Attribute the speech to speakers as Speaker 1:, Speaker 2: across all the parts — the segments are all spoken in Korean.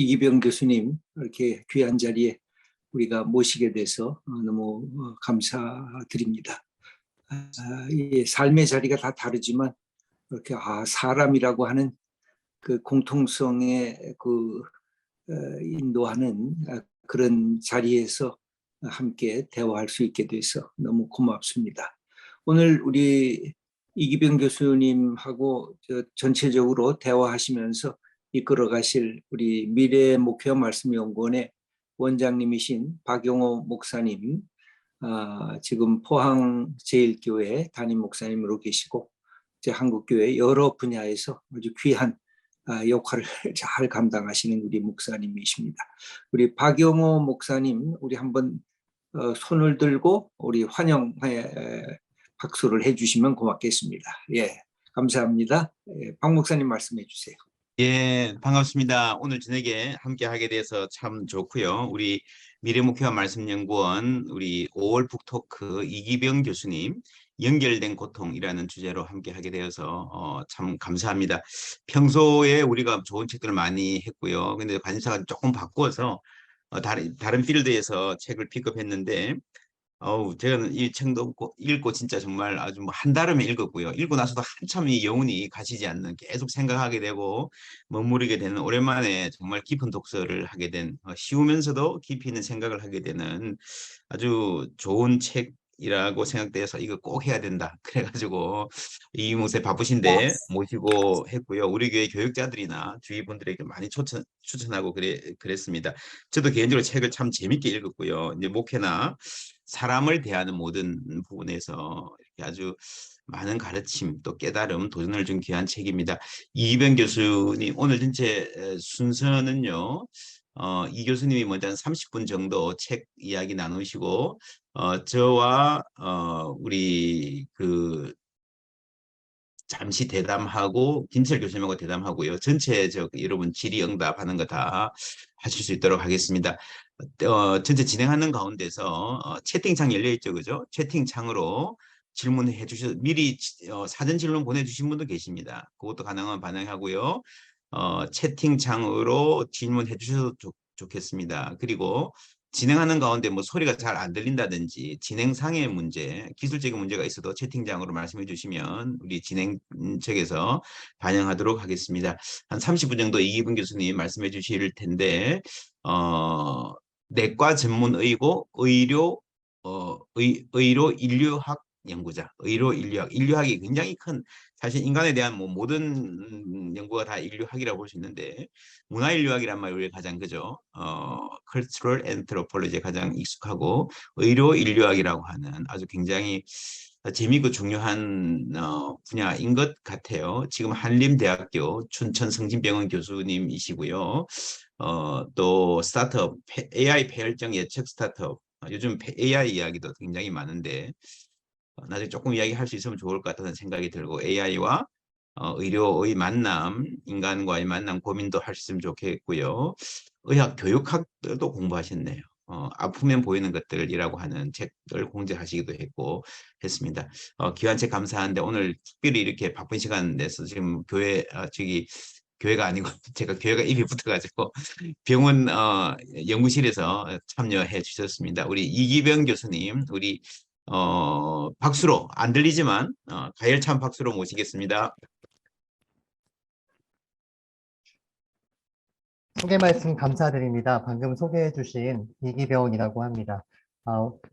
Speaker 1: 이기병 교수님 이렇게 귀한 자리에 우리가 모시게 돼서 너무 감사드립니다. 이 삶의 자리가 다 다르지만 이렇게 사람이라고 하는 그 공통성에 인도하는 그런 자리에서 함께 대화할 수 있게 돼서 너무 고맙습니다. 오늘 우리 이기병 교수님하고 전체적으로 대화하시면서 이끌어 가실 우리 미래목회말씀연구원의 원장님이신 박용호 목사님, 지금 포항 제1교회 담임 목사님으로 계시고 이제 한국교회 여러 분야에서 아주 귀한 역할을 잘 감당하시는 우리 목사님이십니다. 우리 박용호 목사님, 우리 한번 손을 들고 우리 환영의 박수를 해주시면 고맙겠습니다. 예, 감사합니다. 예, 박 목사님 말씀해 주세요.
Speaker 2: 예, 반갑습니다. 오늘 저녁에 함께 하게 돼서 참 좋고요. 우리 미래목회와 말씀연구원 우리 5월 북토크 이기병 교수님 연결된 고통이라는 주제로 함께 하게 되어서 참 감사합니다. 평소에 우리가 좋은 책들을 많이 했고요. 근데 관심사가 조금 바꾸어서 다른 필드에서 책을 픽업했는데 제가 이 책도 읽고 진짜 정말 아주 뭐 한 달이면 읽었고요. 읽고 나서도 한참 이 영혼이 가시지 않는 계속 생각하게 되고 머무르게 되는 오랜만에 정말 깊은 독서를 하게 된 쉬우면서도 깊이 있는 생각을 하게 되는 아주 좋은 책이라고 생각돼서 이거 꼭 해야 된다. 그래가지고 이 목사님 바쁘신데 모시고 했고요. 우리 교회 교육자들이나 주위 분들에게 많이 추천하고 그랬습니다. 저도 개인적으로 책을 참 재밌게 읽었고요. 이제 목회나 사람을 대하는 모든 부분에서 이렇게 아주 많은 가르침 또 깨달음 도전을 준 귀한 책입니다. 이기병 교수님 오늘 전체 순서는요. 이 교수님이 먼저 한 30분 정도 책 이야기 나누시고 저와 우리 잠시 대담하고 김철 교수님하고 대담하고요. 전체 여러분 질의응답하는 거 다 하실 수 있도록 하겠습니다. 전체 진행하는 가운데서 채팅창 열려 있죠, 그죠? 채팅창으로 질문해 주셔서 미리 사전 질문 보내주신 분도 계십니다. 그것도 가능하면 반영하고요. 채팅창으로 질문해 주셔도 좋겠습니다. 그리고 진행하는 가운데 뭐 소리가 잘 안 들린다든지 진행상의 문제, 기술적인 문제가 있어도 채팅창으로 말씀해 주시면 우리 진행 측에서 반영하도록 하겠습니다. 한 30분 정도 이기분 교수님 말씀해 주실 텐데 내과 전문의고 의료 인류학 연구자, 인류학이 굉장히 큰 사실 인간에 대한 뭐 모든 연구가 다 인류학이라고 볼 수 있는데 문화인류학이란 말이 우리가 가장 그죠? cultural anthropology에 가장 익숙하고 의료 인류학이라고 하는 아주 굉장히 재미있고 중요한 분야인 것 같아요. 지금 한림대학교 춘천성진병원 교수님이시고요. 또 스타트업 AI 폐혈증 예측 스타트업 요즘 AI 이야기도 굉장히 많은데 나중에 조금 이야기할 수 있으면 좋을 것 같다는 생각이 들고 AI와 의료의 만남, 인간과의 만남 고민도 할 수 있으면 좋겠고요. 의학 교육학도 공부하셨네요. 아프면 보이는 것들이라고 하는 책을 공제하시기도 했고 했습니다. 귀한 책 감사한데 오늘 특별히 이렇게 바쁜 시간 내서 지금 교회가 아니고 제가 교회가 입이 붙어가지고 병원 연구실에서 참여해 주셨습니다. 우리 이기병 교수님 우리 박수로 안 들리지만 가열찬 박수로 모시겠습니다.
Speaker 3: 소개 말씀 감사드립니다. 방금 소개해 주신 이기병이라고 합니다.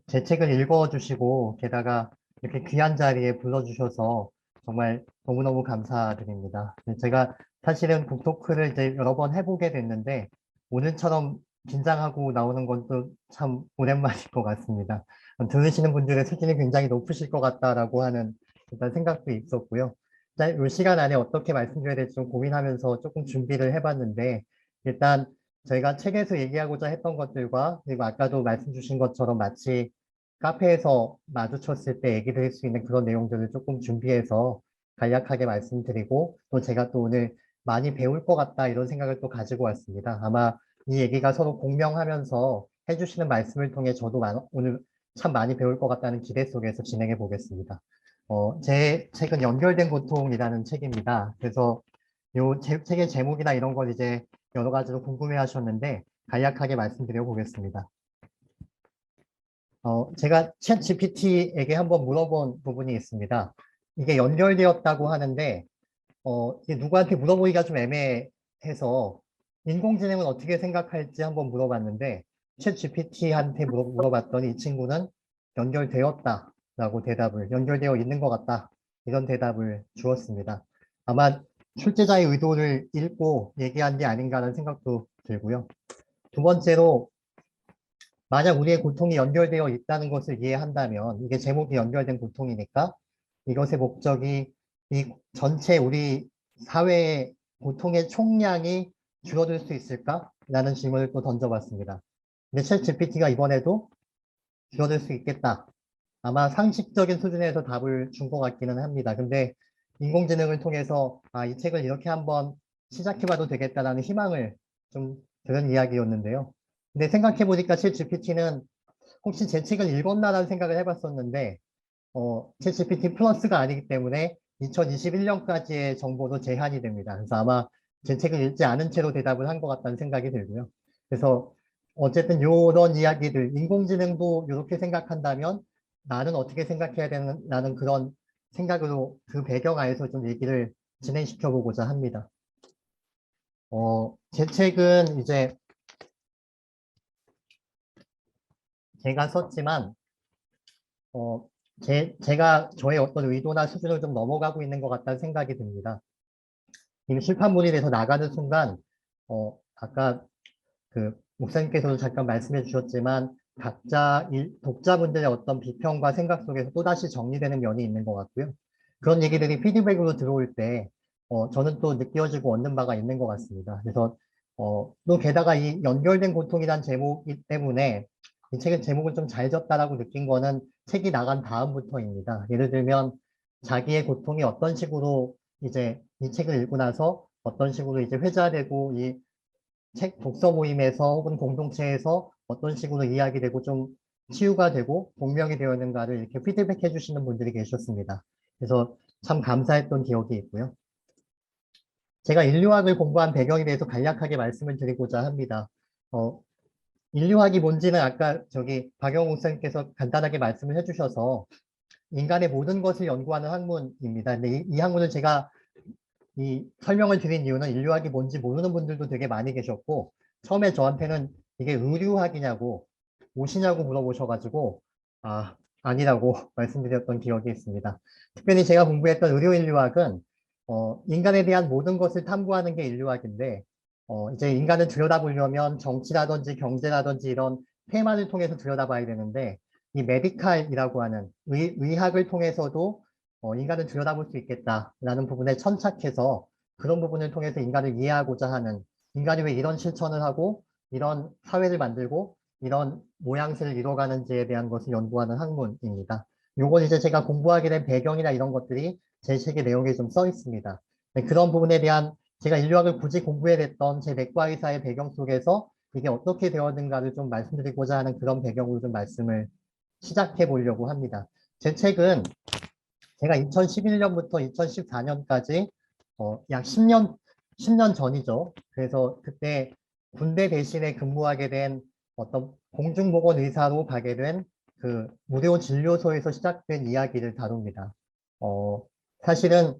Speaker 3: 제 책을 읽어주시고 게다가 이렇게 귀한 자리에 불러주셔서 정말 너무너무 감사드립니다. 제가 사실은 북토크를 이제 여러 번 해보게 됐는데 오늘처럼 긴장하고 나오는 건 또 참 오랜만인 것 같습니다. 들으시는 분들의 수준이 굉장히 높으실 것 같다라고 하는 일단 생각도 있었고요. 이 시간 안에 어떻게 말씀드려야 될지 좀 고민하면서 조금 준비를 해봤는데 일단 저희가 책에서 얘기하고자 했던 것들과 그리고 아까도 말씀 주신 것처럼 마치 카페에서 마주쳤을 때 얘기 드릴 수 있는 그런 내용들을 조금 준비해서 간략하게 말씀드리고 또 제가 또 오늘 많이 배울 것 같다 이런 생각을 또 가지고 왔습니다. 아마 이 얘기가 서로 공명하면서 해주시는 말씀을 통해 저도 오늘 참 많이 배울 것 같다는 기대 속에서 진행해 보겠습니다. 제 책은 연결된 고통이라는 책입니다. 그래서 책의 제목이나 이런 건 이제 여러 가지로 궁금해 하셨는데 간략하게 말씀드려 보겠습니다. 제가 챗 GPT에게 한번 물어본 부분이 있습니다. 이게 연결되었다고 하는데 이게 누구한테 물어보기가 좀 애매해서 인공지능은 어떻게 생각할지 한번 물어봤는데 챗 GPT한테 물어봤더니 이 친구는 연결되었다라고 연결되어 있는 것 같다 이런 대답을 주었습니다. 아마 출제자의 의도를 읽고 얘기한 게 아닌가라는 생각도 들고요. 두 번째로 만약 우리의 고통이 연결되어 있다는 것을 이해한다면 이게 제목이 연결된 고통이니까 이것의 목적이 이 전체 우리 사회의 고통의 총량이 줄어들 수 있을까? 라는 질문을 또 던져봤습니다. 근데 챗 GPT가 이번에도 줄어들 수 있겠다. 아마 상식적인 수준에서 답을 준 것 같기는 합니다. 근데 인공지능을 통해서 이 책을 이렇게 한번 시작해봐도 되겠다라는 희망을 좀 들은 이야기였는데요. 근데 생각해보니까 챗 GPT는 혹시 제 책을 읽었나라는 생각을 해봤었는데 챗 GPT 플러스가 아니기 때문에 2021년까지의 정보도 제한이 됩니다. 그래서 아마 제 책을 읽지 않은 채로 대답을 한 것 같다는 생각이 들고요. 그래서 어쨌든 이런 이야기들, 인공지능도 이렇게 생각한다면 나는 어떻게 생각해야 되는 그런 생각으로 그 배경 하에서 좀 얘기를 진행시켜 보고자 합니다. 제 책은 이제 제가 썼지만 제가 저의 어떤 의도나 수준을 좀 넘어가고 있는 것 같다는 생각이 듭니다. 이미 출판물이 돼서 나가는 순간 아까 그 목사님께서도 잠깐 말씀해 주셨지만 각자 독자분들의 어떤 비평과 생각 속에서 또다시 정리되는 면이 있는 것 같고요. 그런 얘기들이 피드백으로 들어올 때 저는 또 느껴지고 얻는 바가 있는 것 같습니다. 그래서 또 게다가 이 연결된 고통이란 제목이기 때문에 이 책의 제목을 좀 잘 졌다라고 느낀 거는 책이 나간 다음부터입니다. 예를 들면 자기의 고통이 어떤 식으로 이제 이 책을 읽고 나서 어떤 식으로 이제 회자되고 이 책 독서 모임에서 혹은 공동체에서 어떤 식으로 이야기되고 좀 치유가 되고 공명이 되었는가를 이렇게 피드백해 주시는 분들이 계셨습니다. 그래서 참 감사했던 기억이 있고요. 제가 인류학을 공부한 배경에 대해서 간략하게 말씀을 드리고자 합니다. 인류학이 뭔지는 아까 박영호 목사님께서 간단하게 말씀을 해주셔서 인간의 모든 것을 연구하는 학문입니다. 근데 이 학문을 제가 이 설명을 드린 이유는 인류학이 뭔지 모르는 분들도 되게 많이 계셨고 처음에 저한테는 이게 의류학이냐고 무엇이냐고 물어보셔가지고 아니라고 말씀드렸던 기억이 있습니다. 특별히 제가 공부했던 의료인류학은 인간에 대한 모든 것을 탐구하는 게 인류학인데 이제 인간을 들여다보려면 정치라든지 경제라든지 이런 테마를 통해서 들여다봐야 되는데 이 메디칼이라고 하는 의학을 통해서도 인간을 들여다볼 수 있겠다라는 부분에 천착해서 그런 부분을 통해서 인간을 이해하고자 하는 인간이 왜 이런 실천을 하고 이런 사회를 만들고 이런 모양새를 이뤄가는지에 대한 것을 연구하는 학문입니다. 요건 이제 제가 공부하게 된 배경이나 이런 것들이 제 책의 내용에 좀 써 있습니다. 네, 그런 부분에 대한 제가 인류학을 굳이 공부해 냈던 제 내과 의사의 배경 속에서 이게 어떻게 되었는가를 좀 말씀드리고자 하는 그런 배경으로 좀 말씀을 시작해 보려고 합니다. 제 책은 제가 2011년부터 2014년까지 약 10년 전이죠. 그래서 그때 군대 대신에 근무하게 된 어떤 공중보건 의사로 가게 된 그 무료 진료소에서 시작된 이야기를 다룹니다. 사실은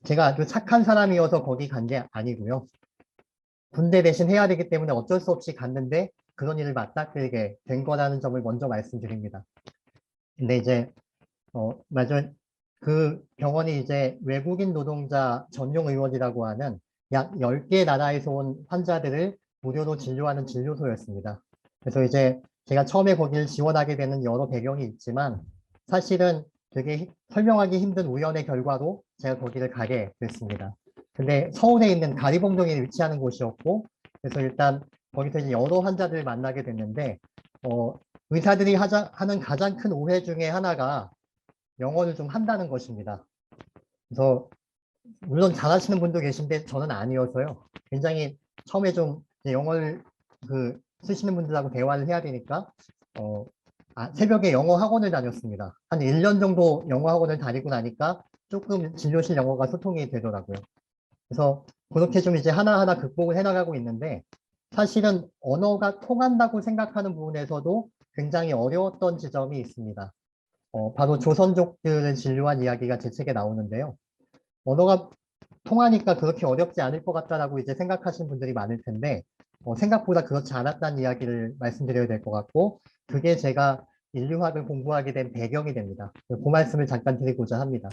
Speaker 3: 제가 아주 착한 사람이어서 거기 간 게 아니고요. 군대 대신 해야 되기 때문에 어쩔 수 없이 갔는데 그런 일을 맞닥뜨리게 된 거라는 점을 먼저 말씀드립니다. 근데 이제 맞아요. 그 병원이 이제 외국인 노동자 전용 의원이라고 하는 약 10개 나라에서 온 환자들을 무료로 진료하는 진료소였습니다. 그래서 이제 제가 처음에 거기를 지원하게 되는 여러 배경이 있지만 사실은 되게 설명하기 힘든 우연의 결과로 제가 거기를 가게 됐습니다. 근데 서울에 있는 가리봉동에 위치하는 곳이었고 그래서 일단 거기서 이제 여러 환자들을 만나게 됐는데 의사들이 하는 가장 큰 오해 중에 하나가 영어를 좀 한다는 것입니다. 그래서 물론 잘하시는 분도 계신데 저는 아니어서요. 굉장히 처음에 좀 영어를 쓰시는 분들하고 대화를 해야 되니까 새벽에 영어 학원을 다녔습니다. 한 1년 정도 영어 학원을 다니고 나니까 조금 진료실 영어가 소통이 되더라고요. 그래서 그렇게 좀 이제 하나하나 극복을 해나가고 있는데 사실은 언어가 통한다고 생각하는 부분에서도 굉장히 어려웠던 지점이 있습니다. 바로 조선족들을 진료한 이야기가 제 책에 나오는데요. 언어가 통하니까 그렇게 어렵지 않을 것 같다라고 이제 생각하시는 분들이 많을 텐데 생각보다 그렇지 않았다는 이야기를 말씀드려야 될 것 같고 그게 제가 인류학을 공부하게 된 배경이 됩니다. 그 말씀을 잠깐 드리고자 합니다.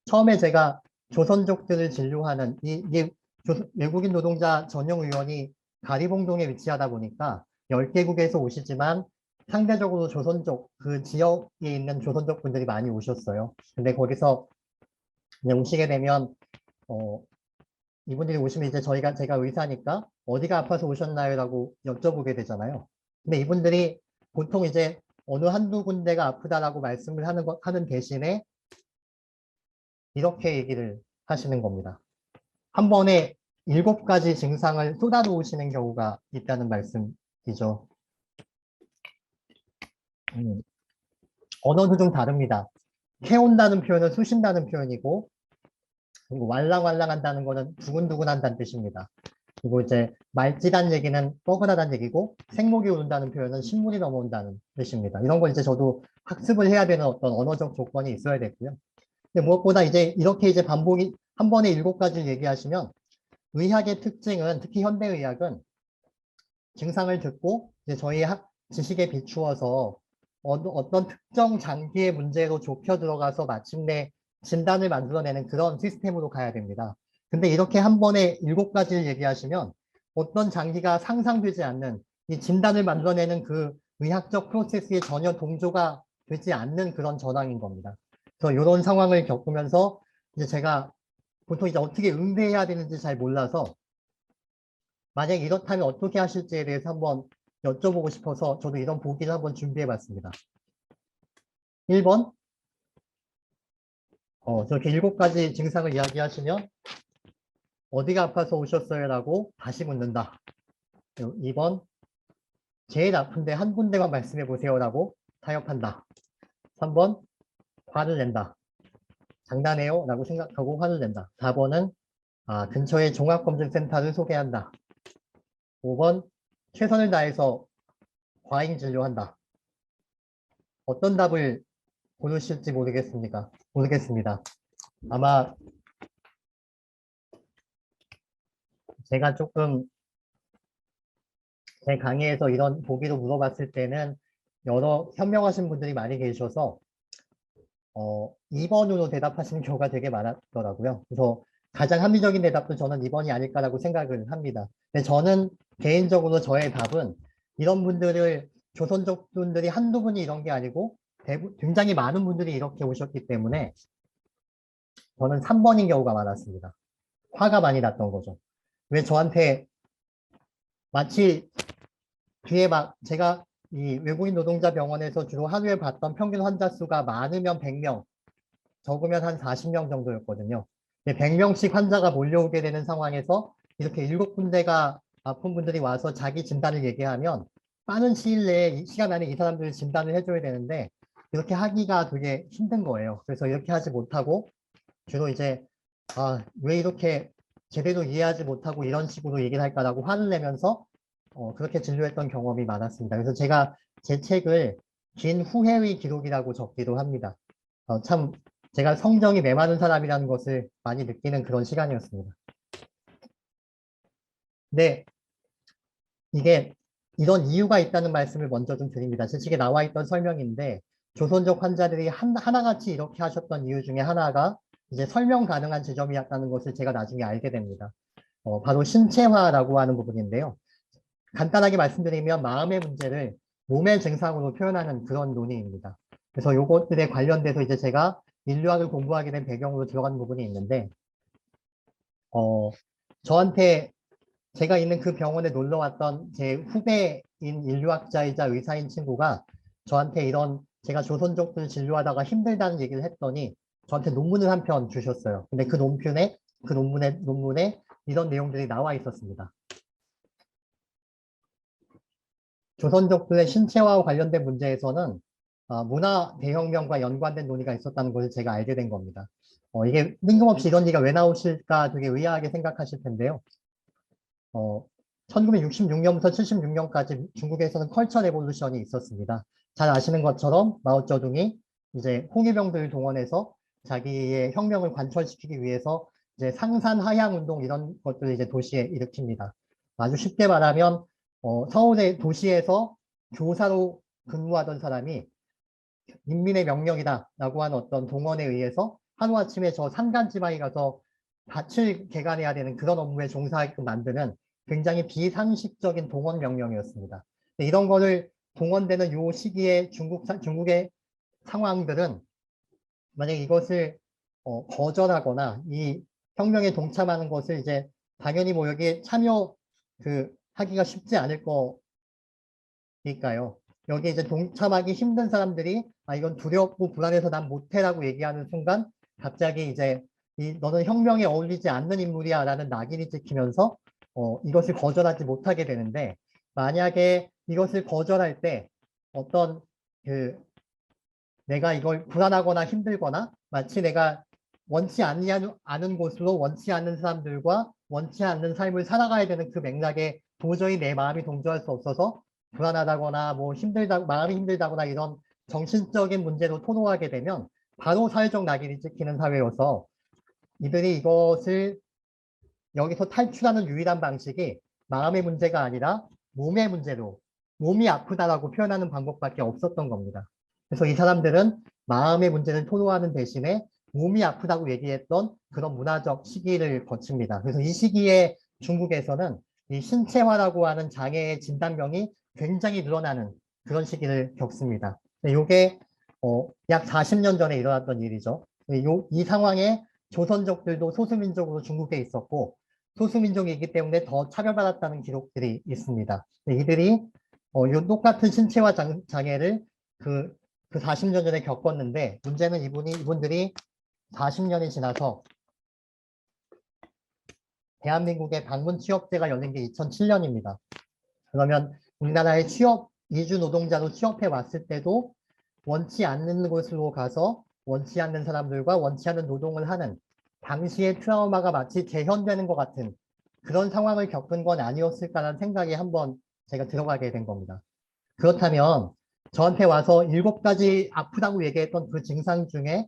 Speaker 3: 처음에 제가 조선족들을 진료하는 이게 외국인 노동자 전용의원이 가리봉동에 위치하다 보니까 10개국에서 오시지만 상대적으로 조선족 그 지역에 있는 조선족 분들이 많이 오셨어요. 근데 거기서 그냥 오시게 되면 이분들이 오시면 이제 제가 의사니까 어디가 아파서 오셨나요? 라고 여쭤보게 되잖아요. 근데 이분들이 보통 이제 어느 한두 군데가 아프다라고 말씀을 하는 대신에 이렇게 얘기를 하시는 겁니다. 한 번에 7가지 증상을 쏟아놓으시는 경우가 있다는 말씀이죠. 언어도 좀 다릅니다. 캐온다는 표현은 쑤신다는 표현이고 그리고 왈랑왈랑한다는 거는 두근두근한다는 뜻입니다. 그리고 이제 말찌란 얘기는 뻐근하다는 얘기고 생목이 오른다는 표현은 신물이 넘어온다는 뜻입니다. 이런 걸 이제 저도 학습을 해야 되는 어떤 언어적 조건이 있어야 되고요. 근데 무엇보다 이제 이렇게 이제 반복이 한 번에 7가지를 얘기하시면 의학의 특징은 특히 현대의학은 증상을 듣고 이제 저희 지식에 비추어서 어떤 특정 장기의 문제로 좁혀 들어가서 마침내 진단을 만들어내는 그런 시스템으로 가야 됩니다. 근데 이렇게 한 번에 7가지를 얘기하시면 어떤 장기가 상상되지 않는 이 진단을 만들어내는 그 의학적 프로세스에 전혀 동조가 되지 않는 그런 전황인 겁니다. 그래서 이런 상황을 겪으면서 이제 제가 보통 이제 어떻게 응대해야 되는지 잘 몰라서 만약 이렇다면 어떻게 하실지에 대해서 한번 여쭤보고 싶어서 저도 이런 보기를 한번 준비해 봤습니다. 1번, 저렇게 7가지 증상을 이야기하시면 어디가 아파서 오셨어요? 라고 다시 묻는다. 2번, 제일 아픈데 한 군데만 말씀해 보세요. 라고 타협한다. 3번, 화를 낸다. 장난해요? 라고 생각하고 화를 낸다. 4번은 근처에 종합검진센터를 소개한다. 5번, 최선을 다해서 과잉 진료한다. 어떤 답을 고르실지 모르겠습니다. 아마 제가 조금 제 강의에서 이런 보기로 물어봤을 때는 여러 현명하신 분들이 많이 계셔서 2번으로 대답하시는 경우가 되게 많았더라고요. 그래서 가장 합리적인 대답도 저는 2번이 아닐까라고 생각을 합니다. 근데 저는 개인적으로 저의 답은 이런 분들을 조선족 분들이 한두 분이 이런 게 아니고 굉장히 많은 분들이 이렇게 오셨기 때문에 저는 3번인 경우가 많았습니다. 화가 많이 났던 거죠. 왜 저한테 마치 뒤에 제가 이 외국인 노동자 병원에서 주로 하루에 봤던 평균 환자 수가 많으면 100명, 적으면 한 40명 정도였거든요. 100명씩 환자가 몰려오게 되는 상황에서 이렇게 7군데가 아픈 분들이 와서 자기 진단을 얘기하면 빠른 시일 내에 시간 안에 이 사람들 진단을 해줘야 되는데 이렇게 하기가 되게 힘든 거예요. 그래서 이렇게 하지 못하고 주로 이제 왜 이렇게 제대로 이해하지 못하고 이런 식으로 얘기를 할까라고 화를 내면서 그렇게 진료했던 경험이 많았습니다. 그래서 제가 제 책을 긴 후회의 기록이라고 적기도 합니다. 참 제가 성정이 메마른 사람이라는 것을 많이 느끼는 그런 시간이었습니다. 네, 이게 이런 이유가 있다는 말씀을 먼저 좀 드립니다. 제 책에 나와 있던 설명인데 조선족 환자들이 하나같이 이렇게 하셨던 이유 중에 하나가 이제 설명 가능한 지점이었다는 것을 제가 나중에 알게 됩니다. 바로 신체화라고 하는 부분인데요. 간단하게 말씀드리면 마음의 문제를 몸의 증상으로 표현하는 그런 논의입니다. 그래서 요것들에 관련돼서 이제 제가 인류학을 공부하게 된 배경으로 들어간 부분이 있는데 저한테 제가 있는 그 병원에 놀러 왔던 제 후배인 인류학자이자 의사인 친구가 저한테 이런 제가 조선족들 진료하다가 힘들다는 얘기를 했더니 저한테 논문을 한 편 주셨어요. 근데 그 논문에 이런 내용들이 나와 있었습니다. 조선족들의 신체화와 관련된 문제에서는 문화 대혁명과 연관된 논의가 있었다는 것을 제가 알게 된 겁니다. 이게 뜬금없이 이런 얘기가 왜 나오실까 되게 의아하게 생각하실 텐데요. 1966년부터 76년까지 중국에서는 컬처 레볼루션이 있었습니다. 잘 아시는 것처럼 마오쩌둥이 이제 홍위병들을 동원해서 자기의 혁명을 관철시키기 위해서 이제 상산 하향 운동 이런 것들을 이제 도시에 일으킵니다. 아주 쉽게 말하면 서울의 도시에서 교사로 근무하던 사람이 인민의 명령이다라고 하는 어떤 동원에 의해서 하루아침에 저 산간지방에 가서 밭을 개간해야 되는 그런 업무에 종사하게끔 만드는 굉장히 비상식적인 동원 명령이었습니다. 이런 거를 동원되는 요 시기에 중국의 상황들은 만약 이것을 거절하거나 이 혁명에 동참하는 것을 이제 당연히 뭐 여기에 하기가 쉽지 않을 거니까요. 여기 이제 동참하기 힘든 사람들이 이건 두렵고 불안해서 난 못해라고 얘기하는 순간 갑자기 이제 너는 혁명에 어울리지 않는 인물이야 라는 낙인이 찍히면서 이것을 거절하지 못하게 되는데 만약에 이것을 거절할 때 어떤 내가 이걸 불안하거나 힘들거나 마치 내가 원치 않은 곳으로 원치 않는 사람들과 원치 않는 삶을 살아가야 되는 그 맥락에 도저히 내 마음이 동조할 수 없어서 불안하다거나 뭐 마음이 힘들다거나 이런 정신적인 문제로 토로하게 되면 바로 사회적 낙인이 찍히는 사회여서 이들이 이것을 여기서 탈출하는 유일한 방식이 마음의 문제가 아니라 몸의 문제로 몸이 아프다라고 표현하는 방법밖에 없었던 겁니다. 그래서 이 사람들은 마음의 문제를 토로하는 대신에 몸이 아프다고 얘기했던 그런 문화적 시기를 거칩니다. 그래서 이 시기에 중국에서는 이 신체화라고 하는 장애의 진단명이 굉장히 늘어나는 그런 시기를 겪습니다. 이게 약 40년 전에 일어났던 일이죠. 이 상황에 조선족들도 소수민족으로 중국에 있었고 소수민족이기 때문에 더 차별받았다는 기록들이 있습니다. 이들이 이 똑같은 신체화 장애를 그 40년 전에 겪었는데 문제는 이분들이 40년이 지나서 대한민국의 방문 취업제가 열린 게 2007년입니다. 그러면 우리나라의 이주 노동자로 취업해 왔을 때도 원치 않는 곳으로 가서 원치 않는 사람들과 원치 않는 노동을 하는 당시의 트라우마가 마치 재현되는 것 같은 그런 상황을 겪은 건 아니었을까라는 생각에 한번 제가 들어가게 된 겁니다. 그렇다면 저한테 와서 7가지 아프다고 얘기했던 그 증상 중에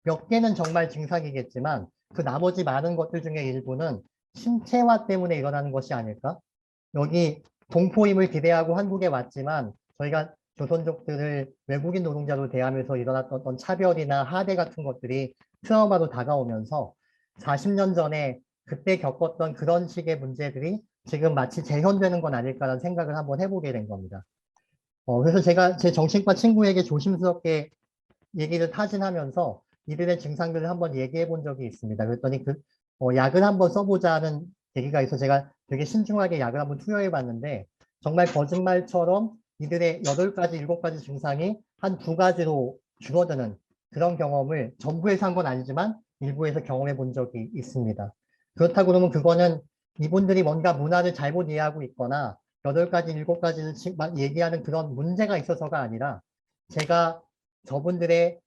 Speaker 3: 몇 개는 정말 증상이겠지만 그 나머지 많은 것들 중에 일부는 신체화 때문에 일어나는 것이 아닐까? 여기 동포임을 기대하고 한국에 왔지만 저희가 조선족들을 외국인 노동자로 대하면서 일어났던 어떤 차별이나 하대 같은 것들이 트라우마로 다가오면서 40년 전에 그때 겪었던 그런 식의 문제들이 지금 마치 재현되는 건 아닐까라는 생각을 한번 해보게 된 겁니다. 그래서 제가 제 정신과 친구에게 조심스럽게 얘기를 타진하면서 이들의 증상들을 한번 얘기해 본 적이 있습니다. 그랬더니 약을 한번 써보자는 얘기가 있어서 제가 되게 신중하게 약을 한번 투여해 봤는데 정말 거짓말처럼 이들의 8가지, 7가지 증상이 한 2가지로 줄어드는 그런 경험을 전부에서 한 건 아니지만 일부에서 경험해 본 적이 있습니다. 그렇다고 그러면 그거는 이분들이 뭔가 문화를 잘못 이해하고 있거나 8가지, 7가지를 얘기하는 그런 문제가 있어서가 아니라 제가 저분들의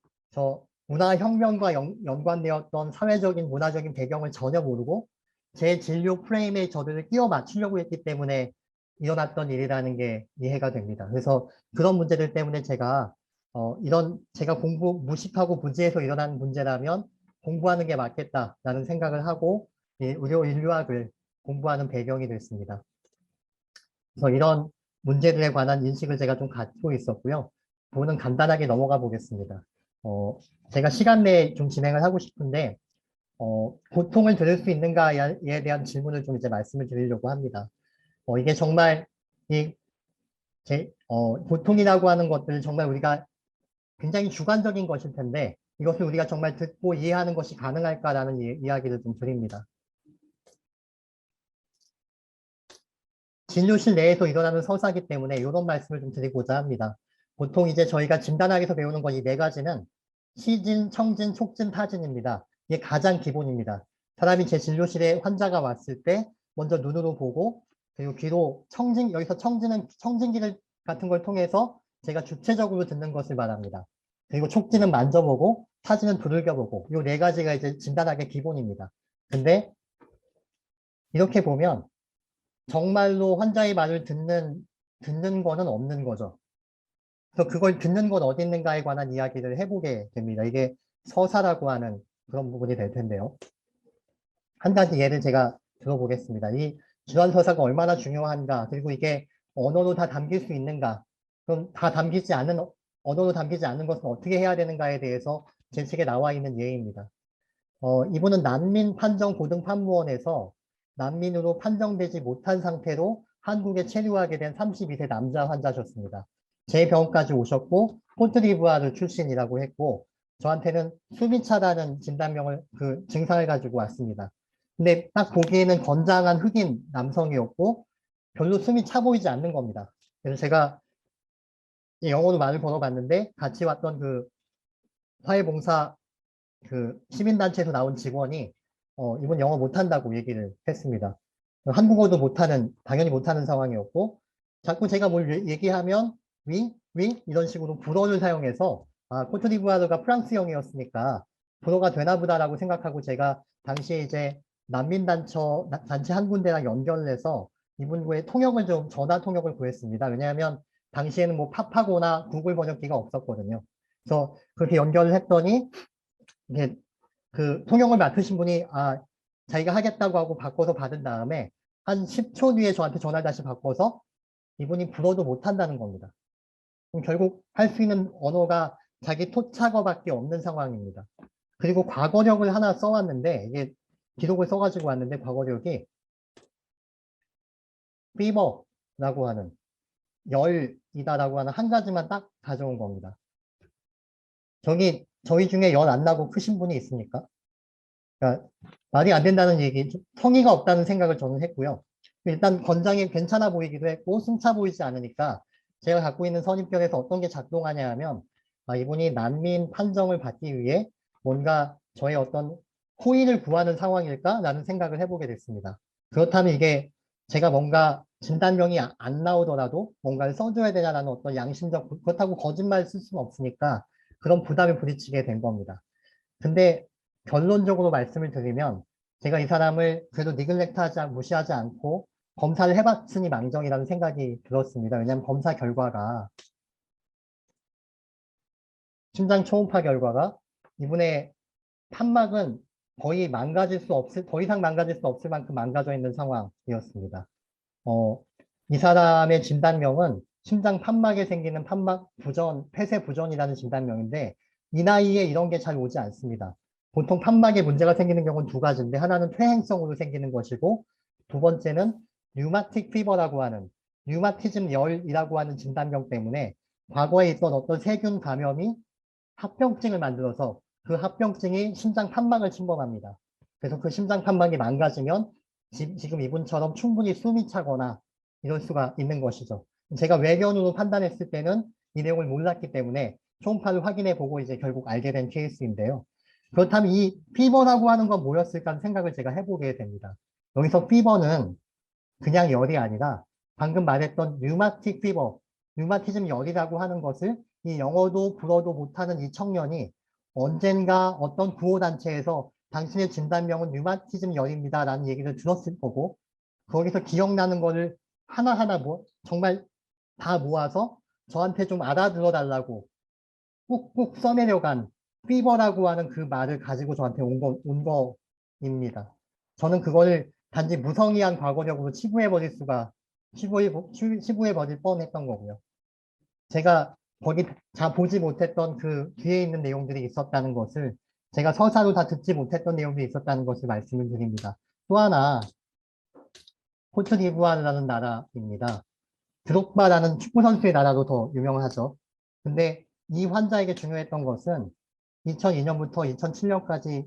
Speaker 3: 문화혁명과 연관되었던 사회적인 문화적인 배경을 전혀 모르고 제 진료 프레임에 저들을 끼워 맞추려고 했기 때문에 일어났던 일이라는 게 이해가 됩니다. 그래서 그런 문제들 때문에 제가 제가 무식하고 부지해서 일어난 문제라면 공부하는 게 맞겠다라는 생각을 하고 의료 인류학을 공부하는 배경이 됐습니다. 그래서 이런 문제들에 관한 인식을 제가 좀 갖고 있었고요. 부분은 간단하게 넘어가 보겠습니다. 제가 시간 내에 좀 진행을 하고 싶은데 고통을 들을 수 있는가에 대한 질문을 좀 이제 말씀을 드리려고 합니다. 이게 정말 고통이라고 하는 것들 정말 우리가 굉장히 주관적인 것일 텐데 이것을 우리가 정말 듣고 이해하는 것이 가능할까라는 이야기를 좀 드립니다. 진료실 내에서 일어나는 서사기 때문에 이런 말씀을 좀 드리고자 합니다. 보통 이제 저희가 진단학에서 배우는 건 이 4가지는 시진, 청진, 촉진, 타진입니다. 이게 가장 기본입니다. 사람이 제 진료실에 환자가 왔을 때 먼저 눈으로 보고 그리고 귀로 여기서 청진은 청진기를 같은 걸 통해서 제가 주체적으로 듣는 것을 말합니다. 그리고 촉지는 만져보고 사진은 두들겨보고 이 네 가지가 이제 진단학의 기본입니다. 근데 이렇게 보면 정말로 환자의 말을 듣는 거는 없는 거죠. 그래서 그걸 듣는 건 어디 있는가에 관한 이야기를 해보게 됩니다. 이게 서사라고 하는 그런 부분이 될 텐데요. 한 가지 예를 제가 들어보겠습니다. 이 주안 서사가 얼마나 중요한가, 그리고 이게 언어로 다 담길 수 있는가, 그럼 언어로 담기지 않는 것은 어떻게 해야 되는가에 대해서 제 책에 나와 있는 예입니다. 이분은 난민 판정 고등 판무원에서 난민으로 판정되지 못한 상태로 한국에 체류하게 된 32세 남자 환자셨습니다. 제 병원까지 오셨고 코트디부아르 출신이라고 했고 저한테는 숨이 차다는 그 증상을 가지고 왔습니다. 근데 딱 보기에는 건장한 흑인 남성이었고 별로 숨이 차 보이지 않는 겁니다. 그래서 제가 영어로 말을 걸어봤는데 같이 왔던 그 사회봉사 그 시민단체에서 나온 직원이 이분 영어 못한다고 얘기를 했습니다. 한국어도 당연히 못하는 상황이었고 자꾸 제가 뭘 얘기하면 위 이런 식으로 불어를 사용해서 코트디부아르가 프랑스형이었으니까 불어가 되나 보다라고 생각하고 제가 당시에 이제 단체 한 군데랑 연결을 해서 이분과의 전화 통역을 구했습니다. 왜냐하면 당시에는 뭐 팝하거나 구글 번역기가 없었거든요. 그래서 그렇게 연결을 했더니 이게 그 통역을 맡으신 분이 자기가 하겠다고 하고 바꿔서 받은 다음에 한 10초 뒤에 저한테 전화를 다시 바꿔서 이분이 불어도 못한다는 겁니다. 그럼 결국 할 수 있는 언어가 자기 토착어밖에 없는 상황입니다. 그리고 과거력을 하나 써왔는데 이게 기록을 써가지고 왔는데 과거력이 fever라고 하는 열이다라고 하는 한 가지만 딱 가져온 겁니다. 저희 중에 열 안 나고 크신 분이 있습니까? 그러니까 말이 안 된다는 얘기, 성의가 없다는 생각을 저는 했고요. 일단 건장이 괜찮아 보이기도 했고 숨차 보이지 않으니까 제가 갖고 있는 선입견에서 어떤 게 작동하냐 하면 이분이 난민 판정을 받기 위해 뭔가 저의 어떤 호의를 구하는 상황일까라는 생각을 해보게 됐습니다. 그렇다면 이게 제가 뭔가 진단명이 안 나오더라도 뭔가를 써줘야 되냐라는 어떤 그렇다고 거짓말 쓸 수는 없으니까 그런 부담을 부딪히게 된 겁니다. 근데 결론적으로 말씀을 드리면 제가 이 사람을 그래도 무시하지 않고 검사를 해봤으니 망정이라는 생각이 들었습니다. 왜냐하면 검사 결과가 심장 초음파 결과가 이분의 판막은 더 이상 망가질 수 없을 만큼 망가져 있는 상황이었습니다. 이 사람의 진단명은 심장 판막에 생기는 폐쇄 부전이라는 진단명인데 이 나이에 이런 게 잘 오지 않습니다. 보통 판막에 문제가 생기는 경우는 두 가지인데 하나는 퇴행성으로 생기는 것이고 두 번째는 류마틱 피버라고 하는 류마티즘 열이라고 하는 진단명 때문에 과거에 있던 어떤 세균 감염이 합병증을 만들어서 그 합병증이 심장 판막을 침범합니다. 그래서 그 심장 판막이 망가지면 지금 이분처럼 충분히 숨이 차거나 이럴 수가 있는 것이죠. 제가 외견으로 판단했을 때는 이 내용을 몰랐기 때문에 초음파를 확인해 보고 이제 결국 알게 된 케이스인데요. 그렇다면 이 피버라고 하는 건 뭐였을까 하는 생각을 제가 해보게 됩니다. 여기서 피버는 그냥 열이 아니라 방금 말했던 류마틱 피버, 류마티즘 열이라고 하는 것을 이 영어도 불어도 못하는 이 청년이 언젠가 어떤 구호단체에서 당신의 진단명은 류마티즘 열입니다 라는 얘기를 들었을 거고 거기서 기억나는 거를 하나하나 정말 다 모아서 저한테 좀 알아들어 달라고 꾹꾹 써내려간 피버라고 하는 그 말을 가지고 저한테 온 거입니다. 저는 그거를 단지 무성의한 과거력으로 치부해 버릴 뻔했던 거고요. 제가 거기 보지 못했던 그 뒤에 있는 내용들이 있었다는 것을 제가 서사로 다 듣지 못했던 내용들이 있었다는 것을 말씀을 드립니다. 또 하나 코트디부아르라는 나라입니다. 드록바라는 축구 선수의 나라로 더 유명하죠. 근데 이 환자에게 중요했던 것은 2002년부터 2007년까지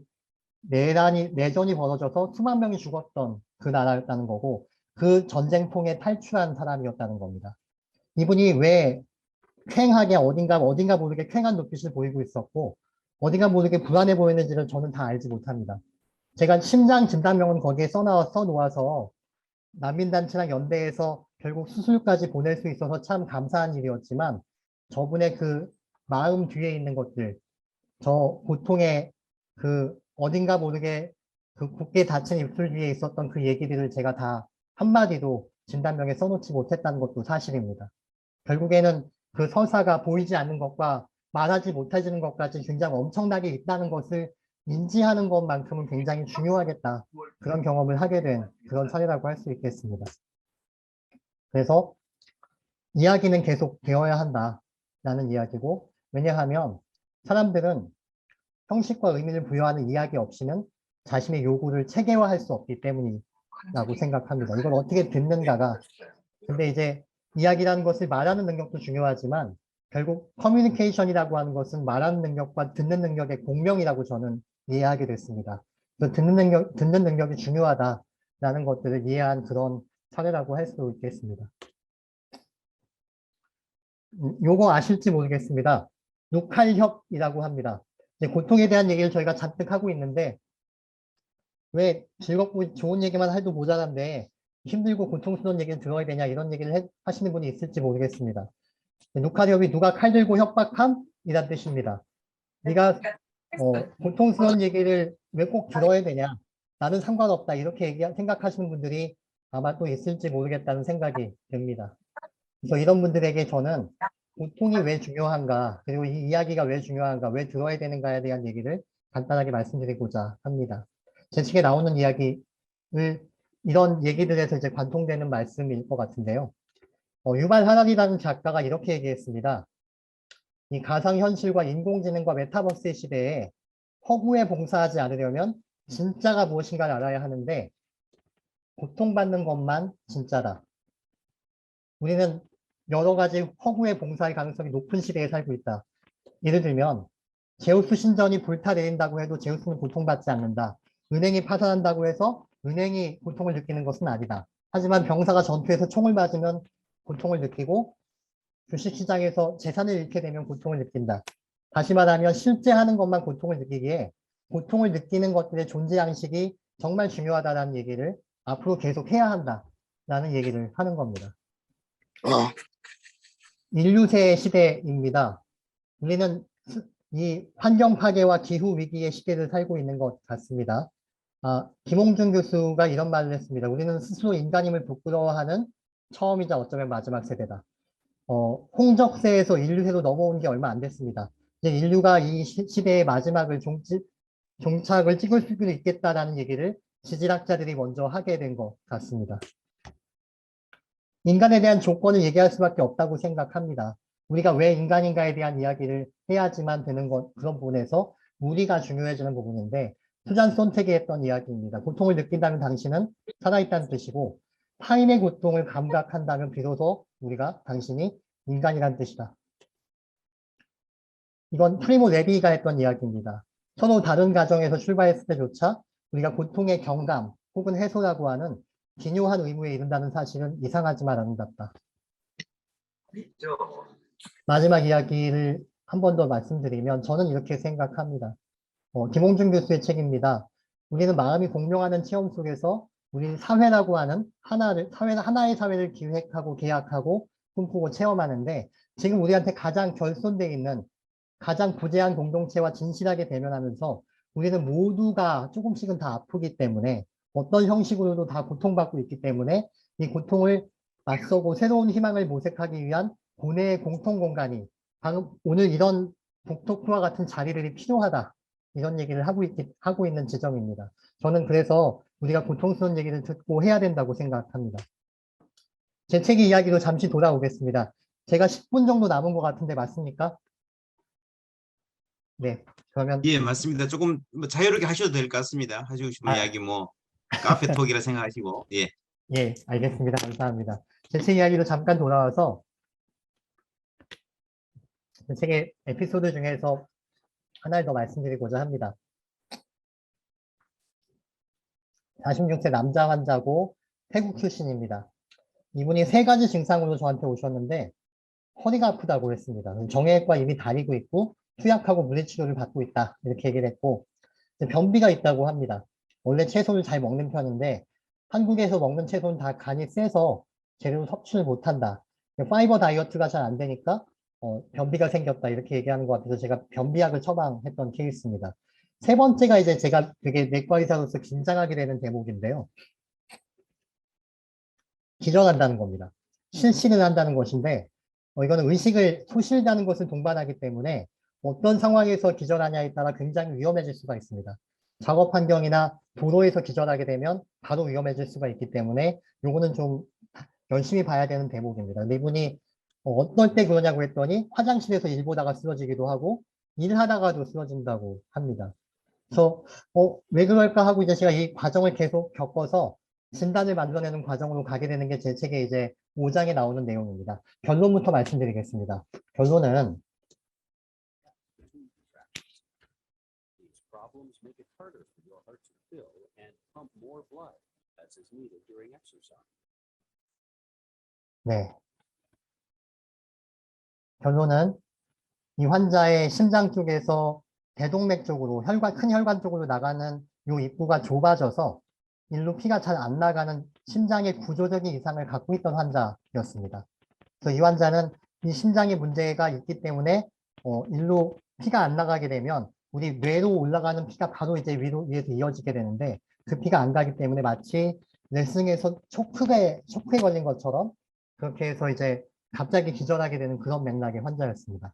Speaker 3: 내전이 벌어져서 수만 명이 죽었던 그 나라였다는 거고 그 전쟁통에 탈출한 사람이었다는 겁니다. 이분이 왜 쾌하게 어딘가 모르게 쾌한 눈빛을 보이고 있었고 어딘가 모르게 불안해 보이는지를 저는 다 알지 못합니다. 제가 심장 진단명은 거기에 써놓아서 난민단체랑 연대해서 결국 수술까지 보낼 수 있어서 참 감사한 일이었지만 저분의 그 마음 뒤에 있는 것들, 저 고통의 그 어딘가 모르게 그 굳게 닫힌 입술 뒤에 있었던 그 얘기들을 제가 다 한마디도 진단명에 써놓지 못했다는 것도 사실입니다. 결국에는 그 서사가 보이지 않는 것과 말하지 못해지는 것까지 굉장히 엄청나게 있다는 것을 인지하는 것만큼은 굉장히 중요하겠다. 그런 경험을 하게 된 그런 사례라고 할 수 있겠습니다. 그래서 이야기는 계속 되어야 한다라는 이야기고, 왜냐하면 사람들은 형식과 의미를 부여하는 이야기 없이는 자신의 요구를 체계화할 수 없기 때문이라고 생각합니다. 이걸 어떻게 듣는가가. 근데 이제 이야기라는 것을 말하는 능력도 중요하지만 결국 커뮤니케이션이라고 하는 것은 말하는 능력과 듣는 능력의 공명이라고 저는 이해하게 됐습니다. 그래서 듣는 능력이 중요하다라는 것들을 이해한 그런 사례라고 할 수 있겠습니다. 요거 아실지 모르겠습니다. 육칼협이라고 합니다. 이제 고통에 대한 얘기를 저희가 잔뜩 하고 있는데 왜 즐겁고 좋은 얘기만 해도 모자란데 힘들고 고통스러운 얘기를 들어야 되냐 이런 얘기를 하시는 분이 있을지 모르겠습니다. 육칼협이 누가 칼 들고 협박함? 이란 뜻입니다. 네가 고통스러운 얘기를 왜 꼭 들어야 되냐? 나는 상관없다. 이렇게 생각하시는 분들이 아마 또 있을지 모르겠다는 생각이 듭니다. 그래서 이런 분들에게 저는 고통이 왜 중요한가, 그리고 이 이야기가 왜 중요한가, 왜 들어야 되는가에 대한 얘기를 간단하게 말씀드리고자 합니다. 제 책에 나오는 이야기를 이런 얘기들에서 이제 관통되는 말씀일 것 같은데요. 유발 하랄이라는 작가가 이렇게 얘기했습니다. 이 가상현실과 인공지능과 메타버스의 시대에 허구에 봉사하지 않으려면 진짜가 무엇인가를 알아야 하는데 고통받는 것만 진짜다. 우리는 여러 가지 허구에 봉사할 가능성이 높은 시대에 살고 있다. 예를 들면 제우스 신전이 불타내린다고 해도 제우스는 고통받지 않는다. 은행이 파산한다고 해서 은행이 고통을 느끼는 것은 아니다. 하지만 병사가 전투에서 총을 맞으면 고통을 느끼고 주식시장에서 재산을 잃게 되면 고통을 느낀다. 다시 말하면 실제 하는 것만 고통을 느끼기에 고통을 느끼는 것들의 존재 양식이 정말 중요하다는 얘기를 앞으로 계속 해야 한다라는 얘기를 하는 겁니다. 인류세 시대입니다. 우리는 이 환경 파괴와 기후 위기의 시대를 살고 있는 것 같습니다. 김홍준 교수가 이런 말을 했습니다. 우리는 스스로 인간임을 부끄러워하는 처음이자 어쩌면 마지막 세대다. 홍적세에서 인류세로 넘어온 게 얼마 안 됐습니다. 이제 인류가 이 시대의 마지막을 종착을 찍을 수도 있겠다라는 얘기를 지질학자들이 먼저 하게 된 것 같습니다. 인간에 대한 조건을 얘기할 수밖에 없다고 생각합니다. 우리가 왜 인간인가에 대한 이야기를 해야지만 되는 그런 부분에서 우리가 중요해지는 부분인데 수잔 손택이 했던 이야기입니다. 고통을 느낀다면 당신은 살아있다는 뜻이고 타인의 고통을 감각한다면 비로소 우리가 당신이 인간이라는 뜻이다. 이건 프리모 레비가 했던 이야기입니다. 서로 다른 가정에서 출발했을 때조차 우리가 고통의 경감 혹은 해소라고 하는 기묘한 의무에 이른다는 사실은 이상하지만 아름답다. 마지막 이야기를 한 번 더 말씀드리면 저는 이렇게 생각합니다. 김홍준 교수의 책입니다. 우리는 마음이 공명하는 체험 속에서 우리 사회라고 하는 하나의 사회를 기획하고 계약하고 꿈꾸고 체험하는데 지금 우리한테 가장 결손되어 있는 가장 부재한 공동체와 진실하게 대면하면서 우리는 모두가 조금씩은 다 아프기 때문에 어떤 형식으로도 다 고통받고 있기 때문에 이 고통을 맞서고 새로운 희망을 모색하기 위한 고뇌의 공통 공간이 방금 오늘 이런 북토크와 같은 자리들이 필요하다. 이런 얘기를 하고 있는 지점입니다. 저는 그래서 우리가 고통스러운 얘기를 듣고 해야 된다고 생각합니다. 제 책의 이야기로 잠시 돌아오겠습니다. 제가 10분 정도 남은 것 같은데 맞습니까? 네, 그러면
Speaker 2: 예, 맞습니다. 조금 자유롭게 하셔도 될 것 같습니다. 하시고 싶은 이야기 카페톡이라 생각하시고 예.
Speaker 3: 예, 알겠습니다. 감사합니다. 제 책 이야기로 잠깐 돌아와서 제 책의 에피소드 중에서 하나를 더 말씀드리고자 합니다. 46세 남자 환자고 태국 출신입니다. 이분이 3가지 증상으로 저한테 오셨는데 허리가 아프다고 했습니다. 정형외과 이미 다니고 있고 투약하고 물리치료를 받고 있다 이렇게 얘기를 했고 변비가 있다고 합니다. 원래 채소를 잘 먹는 편인데 한국에서 먹는 채소는 다 간이 세서 재료를 섭취를 못한다. 파이버 다이어트가 잘 안 되니까 변비가 생겼다 이렇게 얘기하는 것 같아서 제가 변비약을 처방했던 케이스입니다. 세 번째가 이제 제가 되게 내과 의사로서 긴장하게 되는 대목인데요. 기절한다는 겁니다. 실신을 한다는 것인데 이거는 의식을 소실다는 것을 동반하기 때문에 어떤 상황에서 기절하냐에 따라 굉장히 위험해질 수가 있습니다. 작업 환경이나 도로에서 기절하게 되면 바로 위험해질 수가 있기 때문에 요거는 좀 열심히 봐야 되는 대목입니다. 근데 이분이 어떨 때 그러냐고 했더니 화장실에서 일 보다가 쓰러지기도 하고 일하다가도 쓰러진다고 합니다. 그래서 왜 그럴까 하고 이제 제가 이 과정을 계속 겪어서 진단을 만들어내는 과정으로 가게 되는 게 제 책의 이제 5장에 나오는 내용입니다. 결론부터 말씀드리겠습니다. 결론은
Speaker 4: These problems make it harder for your heart to fill and pump more blood as is needed during exercise.
Speaker 3: 네. 결론은 이 환자의 심장 쪽에서 대동맥 쪽으로 큰 혈관 쪽으로 나가는 요 입구가 좁아져서 일로 피가 잘 안 나가는 심장의 구조적인 이상을 갖고 있던 환자였습니다. 그래서 이 환자는 이 심장에 문제가 있기 때문에 일로 피가 안 나가게 되면 우리 뇌로 올라가는 피가 바로 이제 위에서 이어지게 되는데 그 피가 안 가기 때문에 마치 레슨에서 쇼크에 걸린 것처럼 그렇게 해서 이제 갑자기 기절하게 되는 그런 맥락의 환자였습니다.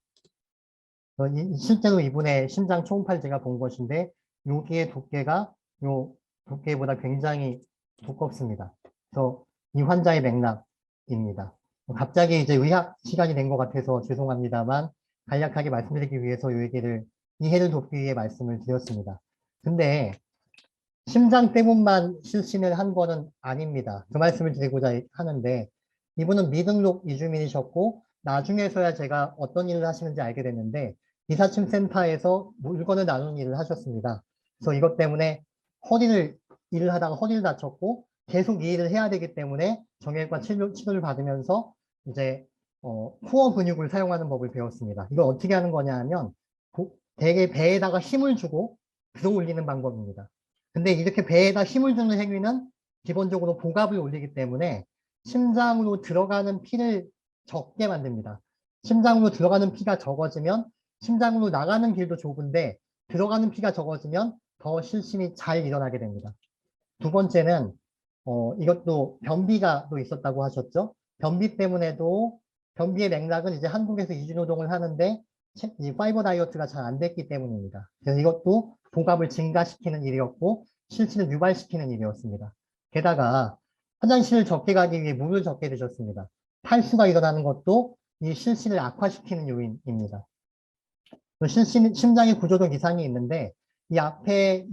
Speaker 3: 실제로 이분의 심장 초음파를 제가 본 것인데 여기의 두께가 요 두께보다 굉장히 두껍습니다. 그래서 이 환자의 맥락입니다. 갑자기 이제 의학 시간이 된 것 같아서 죄송합니다만 간략하게 말씀드리기 위해서 이 얘기를 이해를 돕기 위해 말씀을 드렸습니다. 근데 심장 때문만 실신을 한 거는 아닙니다. 그 말씀을 드리고자 하는데 이분은 미등록 이주민이셨고 나중에서야 제가 어떤 일을 하시는지 알게 됐는데 이사침 센터에서 물건을 나누는 일을 하셨습니다. 그래서 이것 때문에 일을 하다가 허리를 다쳤고 계속 이 일을 해야 되기 때문에 정형외과 치료를 받으면서 이제 코어 근육을 사용하는 법을 배웠습니다. 이걸 어떻게 하는 거냐 하면 대개 배에다가 힘을 주고 들어 올리는 방법입니다. 근데 이렇게 배에다 힘을 주는 행위는 기본적으로 복압을 올리기 때문에 심장으로 들어가는 피를 적게 만듭니다. 심장으로 들어가는 피가 적어지면 심장으로 나가는 길도 좁은데 들어가는 피가 적어지면 더 실심이 잘 일어나게 됩니다. 두 번째는 이것도 변비가 또 있었다고 하셨죠. 변비 때문에도 변비의 맥락은 이제 한국에서 이주노동을 하는데 이 파이버 다이어트가 잘 안 됐기 때문입니다. 그래서 이것도 복압을 증가시키는 일이었고 실신을 유발시키는 일이었습니다. 게다가 화장실을 적게 가기 위해 물을 적게 드셨습니다. 탈수가 일어나는 것도 이 실신을 악화시키는 요인입니다. 심장의 구조적 이상이 있는데 이 앞에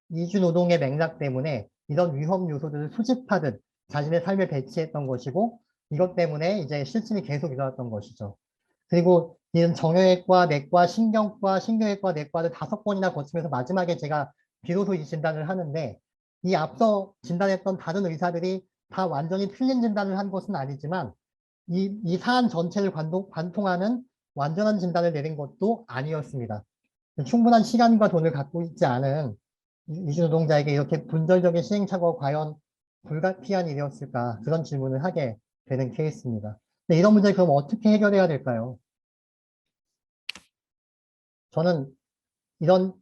Speaker 3: 이주노동의 맥락 때문에 이런 위험 요소들을 수집하듯 자신의 삶에 배치했던 것이고 이것 때문에 이제 실신이 계속 일어났던 것이죠. 그리고 이런 정형외과, 내과, 신경과, 신경외과, 내과를 5번이나 거치면서 마지막에 제가 비로소 이 진단을 하는데 이 앞서 진단했던 다른 의사들이 다 완전히 틀린 진단을 한 것은 아니지만 이 사안 전체를 관통하는 완전한 진단을 내린 것도 아니었습니다. 충분한 시간과 돈을 갖고 있지 않은 이주노동자에게 이렇게 분절적인 시행착오가 과연 불가피한 일이었을까 그런 질문을 하게 되는 케이스입니다. 근데 이런 문제를 그럼 어떻게 해결해야 될까요? 저는 이런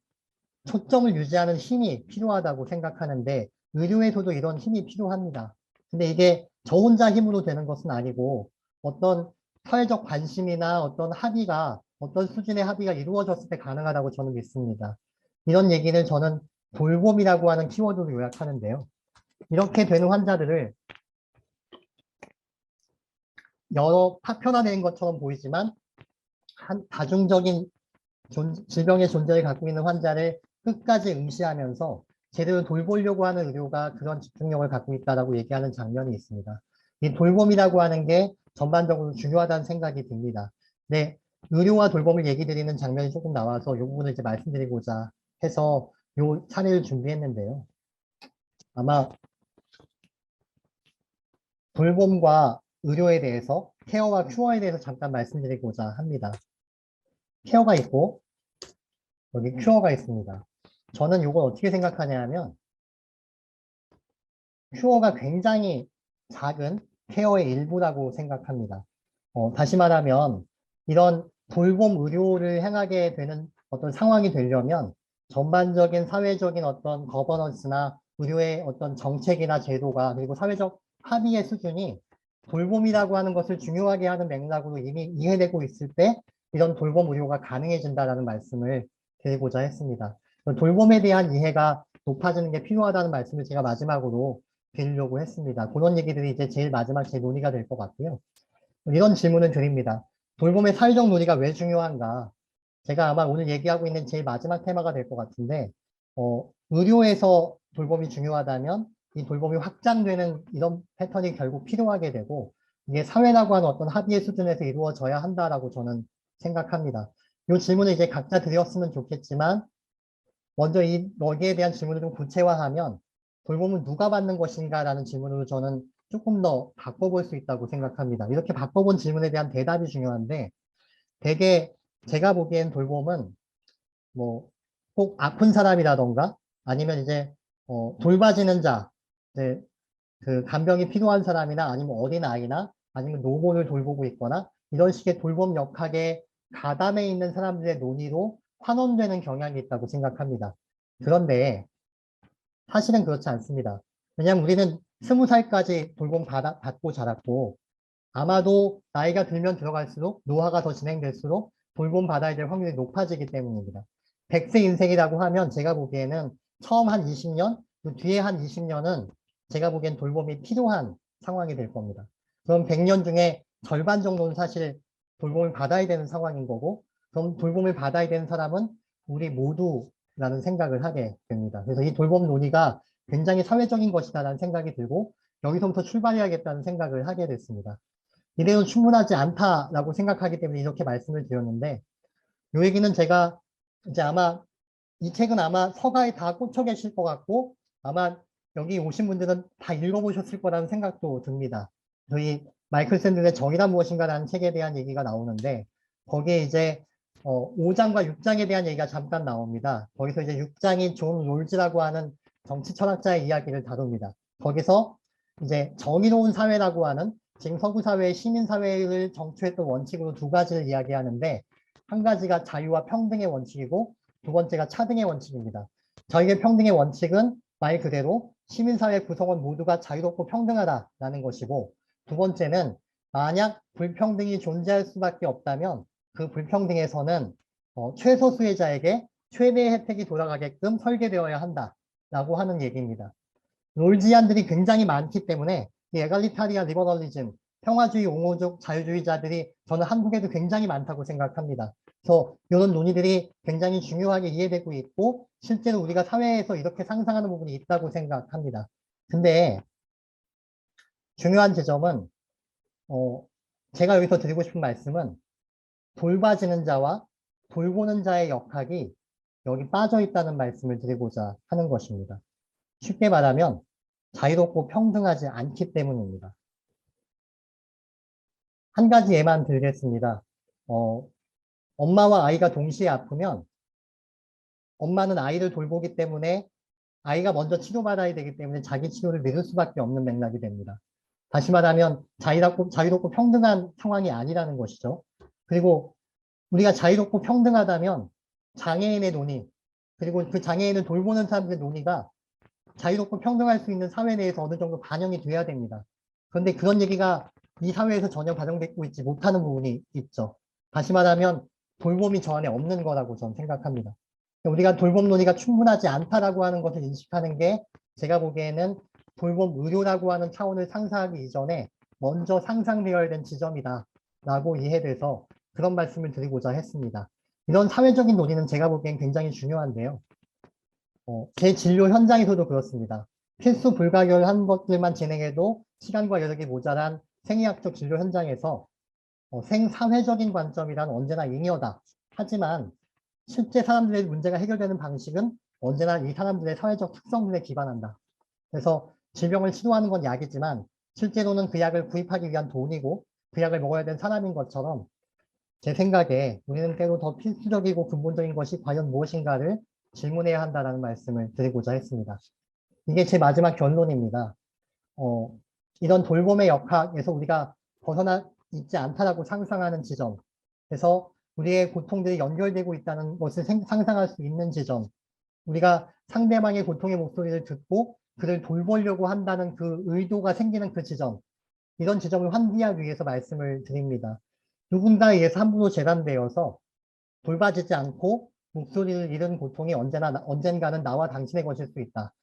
Speaker 3: 초점을 유지하는 힘이 필요하다고 생각하는데 의료에서도 이런 힘이 필요합니다. 근데 이게 저 혼자 힘으로 되는 것은 아니고 어떤 사회적 관심이나 어떤 수준의 합의가 이루어졌을 때 가능하다고 저는 믿습니다. 이런 얘기를 저는 돌봄이라고 하는 키워드로 요약하는데요. 이렇게 되는 환자들을 여러 파편화된 것처럼 보이지만 다중적인 질병의 존재를 갖고 있는 환자를 끝까지 응시하면서 제대로 돌보려고 하는 의료가 그런 집중력을 갖고 있다고 얘기하는 장면이 있습니다. 이 돌봄이라고 하는 게 전반적으로 중요하다는 생각이 듭니다. 네, 의료와 돌봄을 얘기 드리는 장면이 조금 나와서 이 부분을 이제 말씀드리고자 해서 이 사례를 준비했는데요. 아마 돌봄과 의료에 대해서 케어와 큐어에 대해서 잠깐 말씀드리고자 합니다. 케어가 있고 여기 큐어가 있습니다. 저는 이걸 어떻게 생각하냐 하면 큐어가 굉장히 작은 케어의 일부라고 생각합니다. 다시 말하면 이런 돌봄 의료를 행하게 되는 어떤 상황이 되려면 전반적인 사회적인 어떤 거버넌스나 의료의 어떤 정책이나 제도가 그리고 사회적 합의의 수준이 돌봄이라고 하는 것을 중요하게 하는 맥락으로 이미 이해되고 있을 때 이런 돌봄 의료가 가능해진다라는 말씀을 드리고자 했습니다. 돌봄에 대한 이해가 높아지는 게 필요하다는 말씀을 제가 마지막으로 드리려고 했습니다. 그런 얘기들이 이제 제일 마지막 제 논의가 될 것 같고요. 이런 질문을 드립니다. 돌봄의 사회적 논의가 왜 중요한가? 제가 아마 오늘 얘기하고 있는 제일 마지막 테마가 될 것 같은데, 의료에서 돌봄이 중요하다면 이 돌봄이 확장되는 이런 패턴이 결국 필요하게 되고, 이게 사회라고 하는 어떤 합의의 수준에서 이루어져야 한다라고 저는 생각합니다. 이 질문을 이제 각자 드렸으면 좋겠지만, 먼저 여기에 대한 질문을 좀 구체화하면, 돌봄은 누가 받는 것인가라는 질문으로 저는 조금 더 바꿔볼 수 있다고 생각합니다. 이렇게 바꿔본 질문에 대한 대답이 중요한데, 대개 제가 보기엔 돌봄은 뭐 꼭 아픈 사람이라던가 아니면 이제 돌봐지는 자, 이제 그 간병이 필요한 사람이나 아니면 어린 아이나 아니면 노모를 돌보고 있거나 이런 식의 돌봄 역학에 가담해 있는 사람들의 논의로 환원되는 경향이 있다고 생각합니다. 그런데 사실은 그렇지 않습니다. 왜냐하면 우리는 20살까지 돌봄 받고 자랐고 아마도 나이가 들면 들어갈수록 노화가 더 진행될수록 돌봄 받아야 될 확률이 높아지기 때문입니다. 100세 인생이라고 하면 제가 보기에는 처음 한 20년, 그 뒤에 한 20년은 제가 보기엔 돌봄이 필요한 상황이 될 겁니다. 그럼 100년 중에 절반 정도는 사실 돌봄을 받아야 되는 상황인 거고, 그럼 돌봄을 받아야 되는 사람은 우리 모두라는 생각을 하게 됩니다. 그래서 이 돌봄 논의가 굉장히 사회적인 것이다라는 생각이 들고, 여기서부터 출발해야겠다는 생각을 하게 됐습니다. 이래도 충분하지 않다라고 생각하기 때문에 이렇게 말씀을 드렸는데, 이 얘기는 제가 이제 아마 이 책은 아마 서가에 다 꽂혀 계실 것 같고 아마 여기 오신 분들은 다 읽어보셨을 거라는 생각도 듭니다. 저희 마이클 샌들의 정의란 무엇인가라는 책에 대한 얘기가 나오는데 거기에 이제 5장과 6장에 대한 얘기가 잠깐 나옵니다. 거기서 이제 6장이 존 롤즈라고 하는 정치 철학자의 이야기를 다룹니다. 거기서 이제 정의로운 사회라고 하는 지금 서구 사회의 시민 사회를 정초했던 원칙으로 두 가지를 이야기하는데 한 가지가 자유와 평등의 원칙이고 두 번째가 차등의 원칙입니다. 자유의 평등의 원칙은 말 그대로 시민사회 구성원 모두가 자유롭고 평등하다라는 것이고 두 번째는 만약 불평등이 존재할 수밖에 없다면 그 불평등에서는 최소 수혜자에게 최대의 혜택이 돌아가게끔 설계되어야 한다라고 하는 얘기입니다. 롤지안들이 굉장히 많기 때문에 이 에갈리타리아 리버럴리즘, 평화주의, 옹호적 자유주의자들이 저는 한국에도 굉장히 많다고 생각합니다. 그래서 이런 논의들이 굉장히 중요하게 이해되고 있고 실제로 우리가 사회에서 이렇게 상상하는 부분이 있다고 생각합니다. 근데 중요한 지점은 제가 여기서 드리고 싶은 말씀은 돌봐지는 자와 돌보는 자의 역학이 여기 빠져 있다는 말씀을 드리고자 하는 것입니다. 쉽게 말하면 자유롭고 평등하지 않기 때문입니다. 한 가지 예만 들겠습니다. 엄마와 아이가 동시에 아프면 엄마는 아이를 돌보기 때문에 아이가 먼저 치료받아야 되기 때문에 자기 치료를 미룰 수밖에 없는 맥락이 됩니다. 다시 말하면 자유롭고 평등한 상황이 아니라는 것이죠. 그리고 우리가 자유롭고 평등하다면 장애인의 논의, 그리고 그 장애인을 돌보는 사람들의 논의가 자유롭고 평등할 수 있는 사회 내에서 어느 정도 반영이 돼야 됩니다. 그런데 그런 얘기가 이 사회에서 전혀 반영되고 있지 못하는 부분이 있죠. 다시 말하면 돌봄이 저 안에 없는 거라고 저는 생각합니다. 우리가 돌봄 논의가 충분하지 않다라고 하는 것을 인식하는 게 제가 보기에는 돌봄 의료라고 하는 차원을 상상하기 이전에 먼저 상상되어야 된 지점이다라고 이해돼서 그런 말씀을 드리고자 했습니다. 이런 사회적인 논의는 제가 보기엔 굉장히 중요한데요. 제 진료 현장에서도 그렇습니다. 필수 불가결한 것들만 진행해도 시간과 여력이 모자란 생의학적 진료 현장에서 생사회적인 관점이란 언제나 잉여다. 하지만 실제 사람들의 문제가 해결되는 방식은 언제나 이 사람들의 사회적 특성들에 기반한다. 그래서 질병을 치료하는 건 약이지만 실제로는 그 약을 구입하기 위한 돈이고 그 약을 먹어야 되는 사람인 것처럼 제 생각에 우리는 때로 더 필수적이고 근본적인 것이 과연 무엇인가를 질문해야 한다는 말씀을 드리고자 했습니다. 이게 제 마지막 결론입니다. 이런 돌봄의 역학에서 우리가 벗어나 있지 않다라고 상상하는 지점, 그래서 우리의 고통들이 연결되고 있다는 것을 상상할 수 있는 지점, 우리가 상대방의 고통의 목소리를 듣고 그를 돌보려고 한다는 그 의도가 생기는 그 지점, 이런 지점을 환기하기 위해서 말씀을 드립니다. 누군가에 의해서 함부로 재단되어서 돌봐지지 않고 목소리를 잃은 고통이 언젠가는 나와 당신의 것일 수 있다.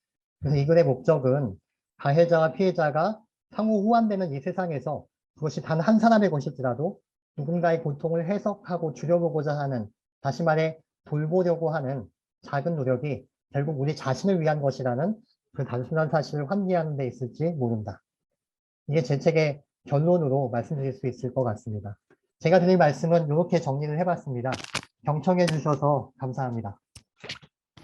Speaker 3: 그래서 이 글의 목적은 가해자와 피해자가 상호 호환되는 이 세상에서 그것이 단 한 사람의 것일지라도 누군가의 고통을 해석하고 줄여보고자 하는, 다시 말해 돌보려고 하는 작은 노력이 결국 우리 자신을 위한 것이라는 그 단순한 사실을 환기하는 데 있을지 모른다. 이게 제 책의 결론으로 말씀드릴 수 있을 것 같습니다. 제가 드릴 말씀은 이렇게 정리를 해봤습니다. 경청해 주셔서 감사합니다.